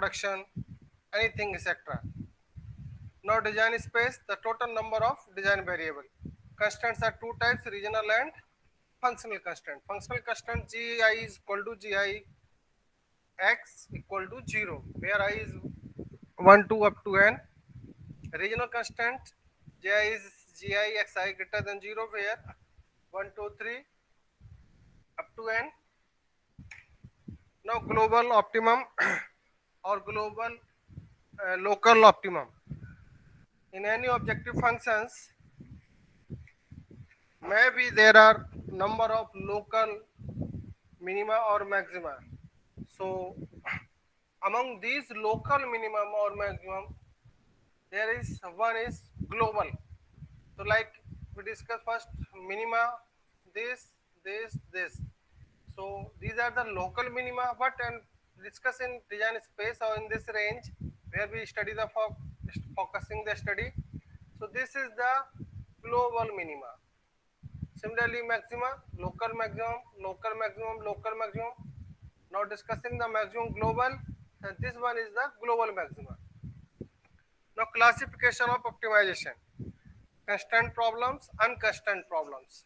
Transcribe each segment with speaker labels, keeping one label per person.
Speaker 1: production, anything, etc. Now design space, the total number of design variable. Constants are two types, regional and functional constant. Functional constant gi is equal to gi x equal to 0, where I is 1 2 up to n. Regional constant gi is gi xi greater than 0, where 1 2 3 up to n. Now global optimum or global local optimum. In any objective functions, maybe there are number of local minima or maxima. So among these local minimum or maximum, there is one is global. So like we discuss first minima, this. So these are the local minima, but and discuss in design space or in this range where we study the focusing the study. So this is the global minima. Similarly, maxima, local maximum, local maximum, local maximum. Now discussing the maximum global, and this one is the global maxima. Now classification of optimization: constant problems, unconstant problems.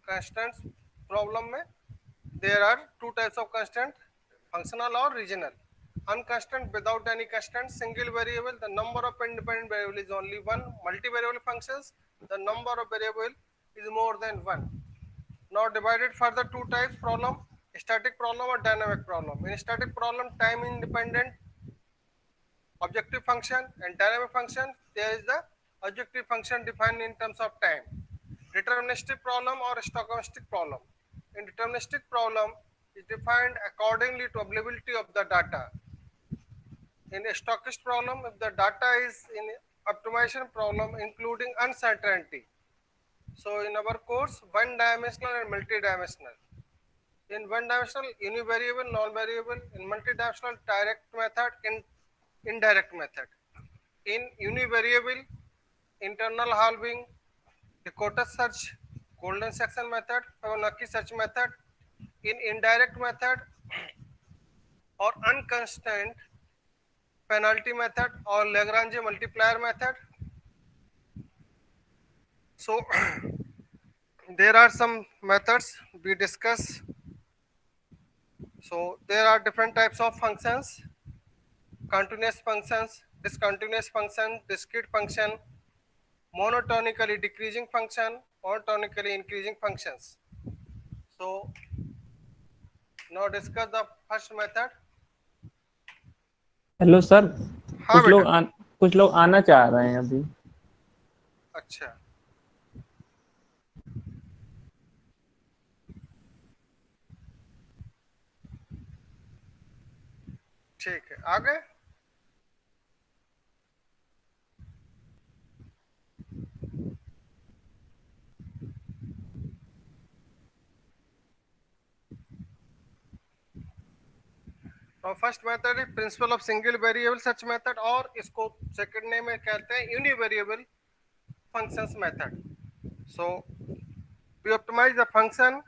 Speaker 1: Constants problem में there are two types of constant, functional or regional. Unconstant, without any constant, single variable, the number of independent variable is only one. Multivariable functions, the number of variable is more than one. Now divided further two types problem: static problem or dynamic problem. In static problem, time independent objective function, and dynamic function, there is the objective function defined in terms of time. Deterministic problem or stochastic problem. In deterministic problem is defined accordingly to availability of the data. In a stochastic problem, if the data is in optimization problem including uncertainty. So in our course, one dimensional and multi-dimensional. In one dimensional, univariable, non-variable. In multi-dimensional, direct method, in indirect method. In univariable, internal halving, Dakota search, golden section method, Fibonacci search method. In indirect method or unconstant, penalty method or Lagrange multiplier method. So there are some methods we discuss. So there are different types of functions: continuous functions, discontinuous function, discrete function, monotonically decreasing function, monotonically increasing functions. So now discuss the first method.
Speaker 2: Hello sir,
Speaker 1: हाँ बेटा।
Speaker 2: कुछ लोग आना चाह रहे हैं अभी।
Speaker 1: अच्छा, ठीक है, आगे। First method is principle of single variable search method, और इसको सेकंड नेम में कहते हैं univariable functions method. So we optimise the function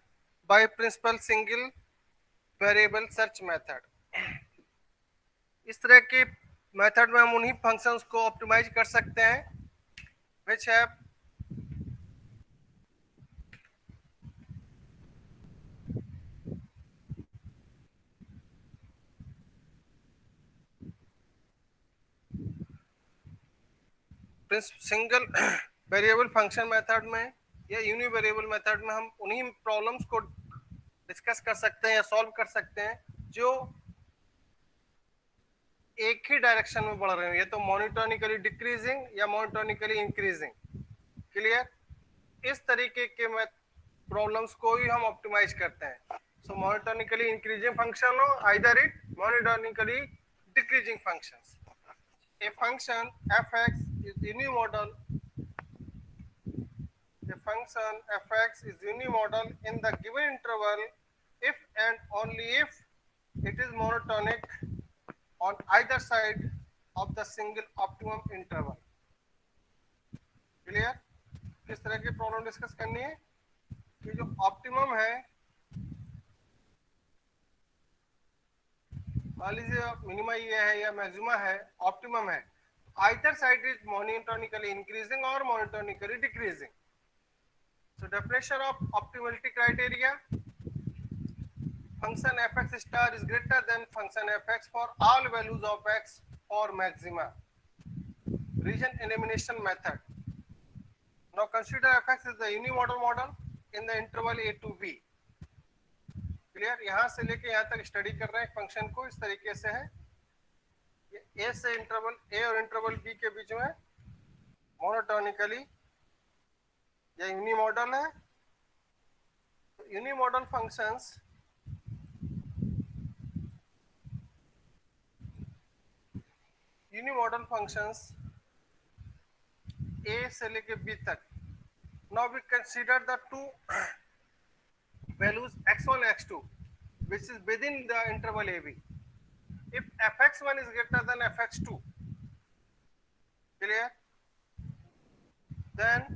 Speaker 1: by principle single variable search method. इस तरह के मेथड में हम उन्हीं फंक्शंस को ऑप्टिमाइज कर सकते हैं विच है सिंगल वेरिएबल फंक्शन मेथड में या यूनिवेरिएबल मेथड में हम उन्हीं प्रॉब्लम्स को डिस्कस कर सकते हैं या सॉल्व कर सकते हैं जो एक ही डायरेक्शन में बढ़ रहे हैं, या तो मोनोटोनिकली डिक्रीजिंग या मोनोटोनिकली इंक्रीजिंग. क्लियर? इस तरीके के प्रॉब्लम्स को ही हम ऑप्टिमाइज करते हैं. सो मोनोटोनिकली इंक्रीजिंग फंक्शन हो, either it monotonically decreasing functions. A function fx is unimodal. A function fx is unimodal in the given interval if and only if it is monotonic on either side of the single optimum interval. Clear? किस तरह की problem discuss करनी है कि जो optimum है मान लीजिए मिनिमा ये है या मैक्सिमा है, ऑप्टिमम है, either side is monotonically increasing और monotonically decreasing. So definition of optimality criteria: function fx star is greater than function fx for all values of x for maxima. Region elimination method. Now consider fx is the unimodal model in the interval a to b. Clear? यहां से लेके यहां तक study कर रहे हैं function को, इस तरीके से है. ए से इंटरवल ए और इंटरवल बी के बीच में मोनोटोनिकली या यूनिमॉडल है. यूनिमॉडल फंक्शंस ए से लेके बी तक. Now we consider the two values x1 x2 which is within the interval ab. If fx1 is greater than fx2, clear, then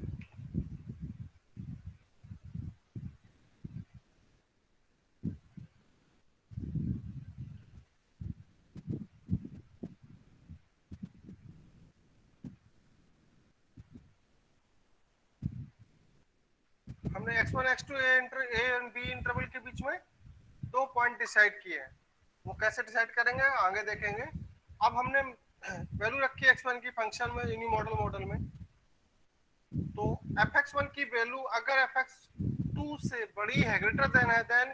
Speaker 1: हमने x1 x2 ए और बी इंटरवल के बीच में दो पॉइंट डिसाइड किए हैं. वो कैसे डिसाइड करेंगे आगे देखेंगे. अब हमने वैल्यू रखी है x1 की फंक्शन में यूनिमॉडल मॉडल में. तो fx1 की वैल्यू अगर fx2 से बड़ी है, ग्रेटर देन है, then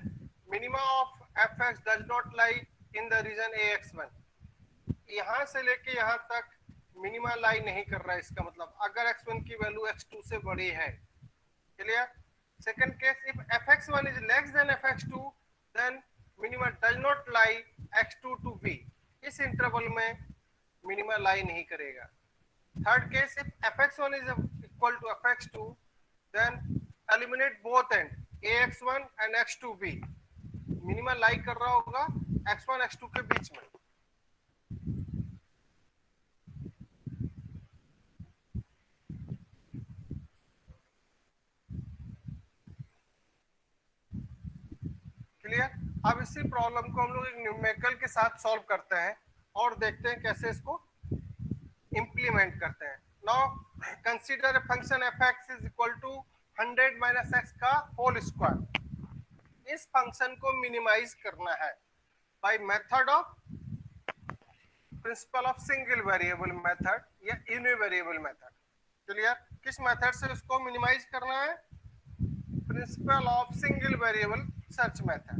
Speaker 1: minima of fx does not lie in the region ax1. यहां से लेके यहां तक मिनिमा लाई नहीं कर रहा है. इसका मतलब अगर x1 की वैल्यू x2 से बड़ी है. Clear? Second case, if fx1 is less than fx2, then minima does not lie x2 to b. इस इंटरवल में मिनिमा लाई नहीं करेगा. Third case, if fx1 is equal to fx2, then eliminate both end ax1 and x2b. Minima lie कर रहा होगा x1 x2 के बीच में. Clear? अब इसी प्रॉब्लम को हम लोग एक न्यूमेरिकल के साथ सॉल्व करते हैं और देखते हैं कैसे इसको इंप्लीमेंट करते हैं. Now consider function fx is equal to 100 minus x का होल स्क्वायर. इस फंक्शन को मिनिमाइज करना है by method of principle of single variable method या यूनिवेरिएबल मेथड. क्लियर? किस मेथड से इसको मिनिमाइज करना है? Principle of single variable search method.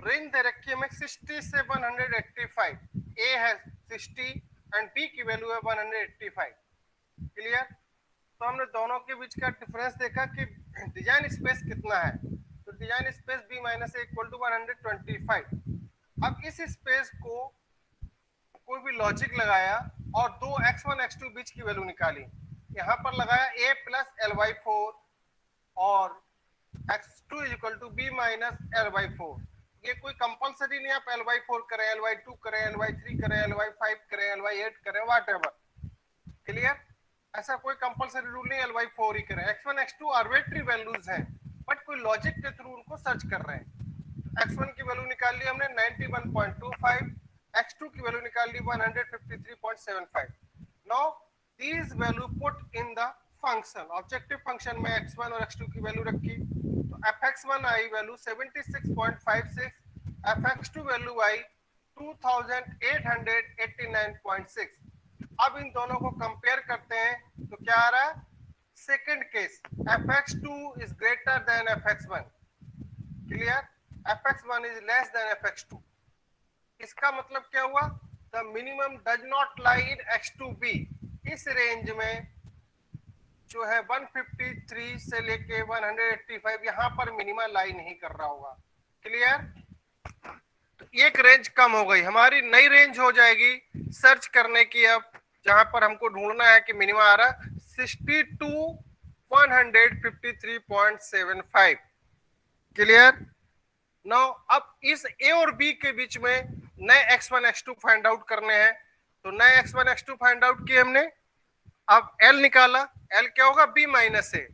Speaker 1: Range दे रखी है हमें 60 से 185. ए है 60 एंड बी की वैल्यू है 185. क्लियर? तो हमने दोनों के बीच का डिफरेंस देखा कि डिजाइन स्पेस कितना है. तो design space B minus A equal to 125. अब इस स्पेस को कोई भी लॉजिक लगाया और दो x1 x2 बीच की वैल्यू निकाली. यहाँ पर लगाया a प्लस l/4 और x2 is equal to b minus l/4. ये कोई कंपलसरी नहीं, आप l/4 करें, l/2 करें, l/3 करें, l/5 करें, l/8 करें, व्हाटएवर. क्लियर? ऐसा कोई कंपलसरी रूल नहीं, l/4 ही करें. x1 x2 आर्बिट्री वैल्यूज हैं बट कोई लॉजिक के थ्रू उनको सर्च कर रहे हैं. x1 की वैल्यू निकाल ली हमने 91.25, x2 की वैल्यू निकाल ली 153.75. Now these value put in the function. Objective function में x1 और x2 की वैल्यू रखी. तो fx1 I value 76.56, fx2 value आई 2889.6. अब इन दोनों को कंपेयर करते हैं तो क्या आ रहा है? Second case fx2 is greater than fx1. Clear? fx1 is less than fx2. इसका मतलब क्या हुआ? The minimum does not lie in x2b. इस रेंज में जो है 153 से लेके 185 यहाँ पर मिनिमा लाई नहीं कर रहा होगा. क्लियर? तो एक रेंज कम हो गई, हमारी नई रेंज हो जाएगी सर्च करने की. अब जहां पर हमको ढूंढना है कि मिनिमा आ रहा 60 to 153.75. क्लियर? नाउ अब इस ए और बी के बीच में नए x1 x2 फाइंड आउट करने हैं. तो नए x1 x2 फाइंड आउट किए हमने. अब L निकाला, L क्या होगा? B माइनस ए.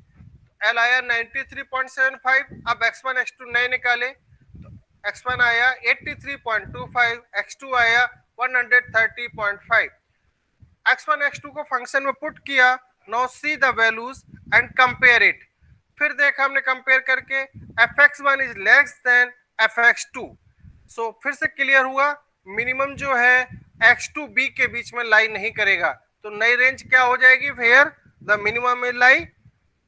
Speaker 1: L आया 93.75. अब x1 x2 नए निकाले तो x1 आया 83.25, x2 आया 130.5। x1 x2 को फंक्शन में पुट किया। Now see the values and compare it. फिर देखा हमने कंपेयर करके fx1 is less than fx2। सो फिर से क्लियर हुआ मिनिमम जो है x2 b के बीच में लाई नहीं करेगा, तो नई रेंज क्या हो जाएगी, where the minimum is lie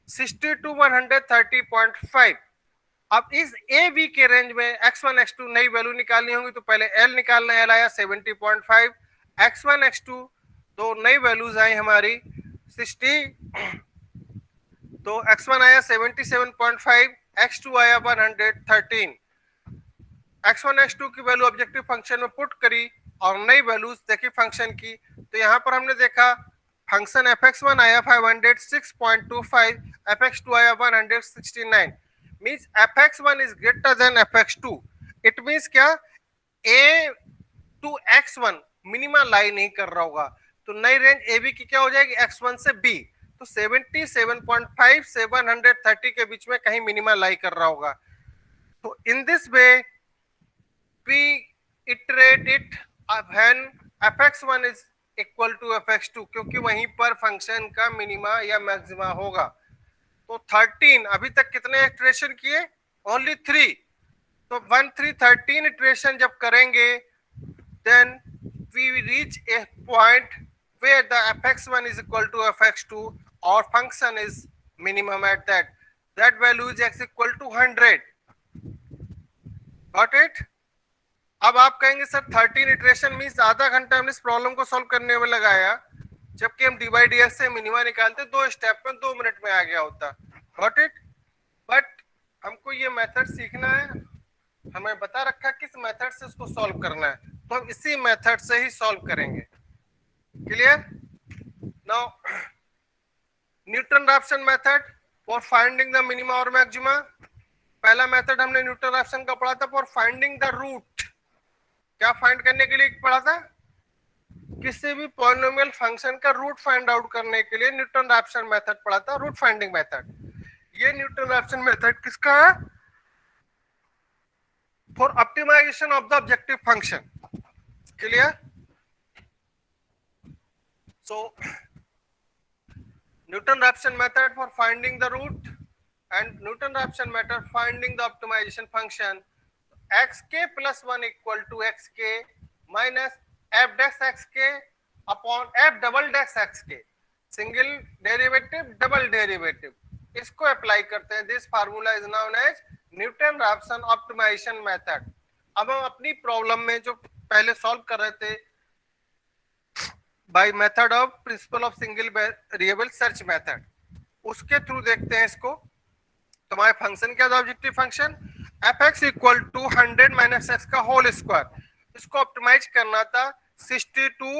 Speaker 1: 60 to 130.5। अब इस ए बी के रेंज में x1 x2 नई वैल्यू निकालनी होगी, तो पहले l निकालना है, l आया 70.5, x1 x2 तो नई वैल्यूज आई हमारी 60, तो x1 आया 77.5, x2 आया 113। x1 x2 की वैल्यू ऑब्जेक्टिव फंक्शन में पुट करी और नई वैल्यूज देखी फंक्शन की, तो यहाँ पर हमने देखा फंक्शन fx1 आया 506.25, fx2 आया 169। Means fx1 is greater than fx2। It means क्या, a टू x1 मिनिमा लाई नहीं कर रहा होगा, तो नई रेंज ए बी की क्या हो जाएगी, x1 से b, तो 77.5 से 130 के बीच में कहीं मिनिमा लाई कर रहा होगा। तो in this way we iterate it when fx1 is equal to fx2, क्योंकि वहीं पर फंक्शन का मिनिमा या मैक्सिमा होगा। तो 13 अभी तक कितने इटरेशन किए, ओनली 3, तो 13 इटरेशन जब करेंगे then we reach a point where the fx1 is equal to fx2 or function is minimum at that value is x equal to 100। got it? अब आप कहेंगे सर 13 इटरेशन मींस आधा घंटा हमने इस प्रॉब्लम को सॉल्व करने में लगाया, जबकि हम डी बाई डी एक्स से मिनिमा निकालते 2 स्टेप में 2 मिनट में आ गया होता। Got it? बट हमको ये मेथड सीखना है, हमें बता रखा किस मेथड से उसको सॉल्व करना है, तो हम इसी मेथड से ही सॉल्व करेंगे। Clear? Now Newton Raphson method for finding the minima और मैक्सिमा। पहला मेथड हमने न्यूटन रैप्सन का पढ़ा था फॉर फाइंडिंग द रूट। क्या फाइंड करने के लिए पढ़ा था, किसी भी पॉलिनोमियल फंक्शन का रूट फाइंड आउट करने के लिए न्यूटन रैप्सन मेथड पढ़ा था, रूट फाइंडिंग मेथड। ये न्यूटन रैप्सन मेथड किसका है, for optimisation of the objective function. Clear? So Newton Raphson method for finding the root and Newton Raphson method finding the optimization function xk plus 1 equal to xk minus f dash xk upon f double dash xk, single derivative double derivative, इसको apply करते हैं। This formula is known as Newton Raphson optimisation method. अब हम अपनी problem में जो पहले solve कर रहे थे by method of principle of single variable search method, उसके थ्रू देखते हैं इसको। तो हमारे फंक्शन क्या था, objective function fx equal to 100 minus x का होल स्क्वायर, इसको ऑप्टिमाइज करना था 60 टू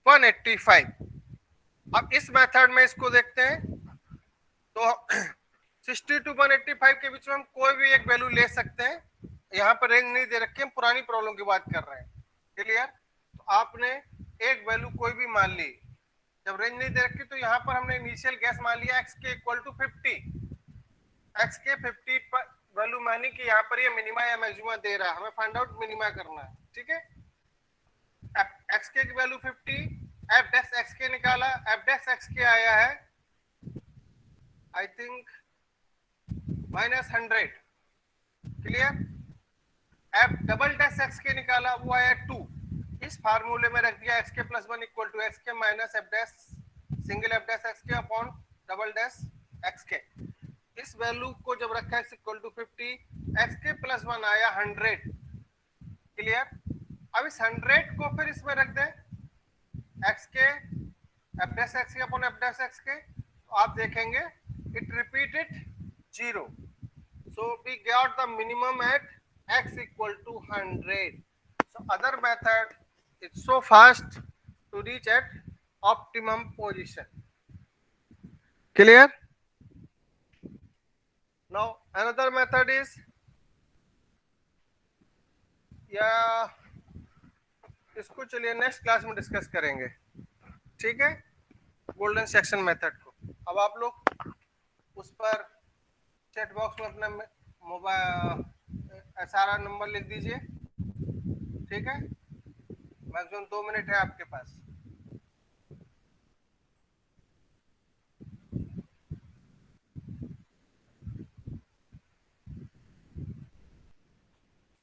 Speaker 1: 185। अब इस मेथड में इसको देखते हैं, तो 60 टू 185 के बीच में हम कोई भी एक वैल्यू ले सकते हैं। यहाँ पर रेंज नहीं दे रखी, हम पुरानी प्रॉब्लम की बात कर रहे हैं। क्लियर? तो आपने एक वैल्यू कोई भी मान ली, जब रेंज नहीं दे रखी तो यहाँ पर हमने इनिशियल गैस मान लिया x के इक्वल टू 50, x के 50 पर वैल्यू मानी कि यहाँ पर ये मिनिमा या मैक्सिमा दे रहा है, हमें फाइंड आउट मिनिमा करना है। ठीक है, x के की वैल्यू 50, f डैश x के निकाला, f डैश x के आया है I think -100। Clear? f double dash x के निकाला, वो आया 2। इस फार्मूले में रख दिया x के प्लस 1 इक्वल टू x के minus f dash single f dash x के अपॉन डबल डैश x के। इस वैल्यू को जब रखा x इक्वल टू 50, x के प्लस 1 आया 100। क्लियर? अब इस 100 को फिर इसमें रख दें x के f डैश x के अपॉन f डैश x के, तो आप देखेंगे it repeated 0, so we got the minimum at x equal to 100। so other method is so fast to reach at optimum position. Clear? Now another method is, या इसको चलिए next class में discuss करेंगे। ठीक है, गोल्डन सेक्शन मेथड को। अब आप लोग उस पर चैट बॉक्स में अपना मोबाइल सारा नंबर लिख दीजिए, ठीक है। मैक्सिमम 2 मिनट है आपके पास।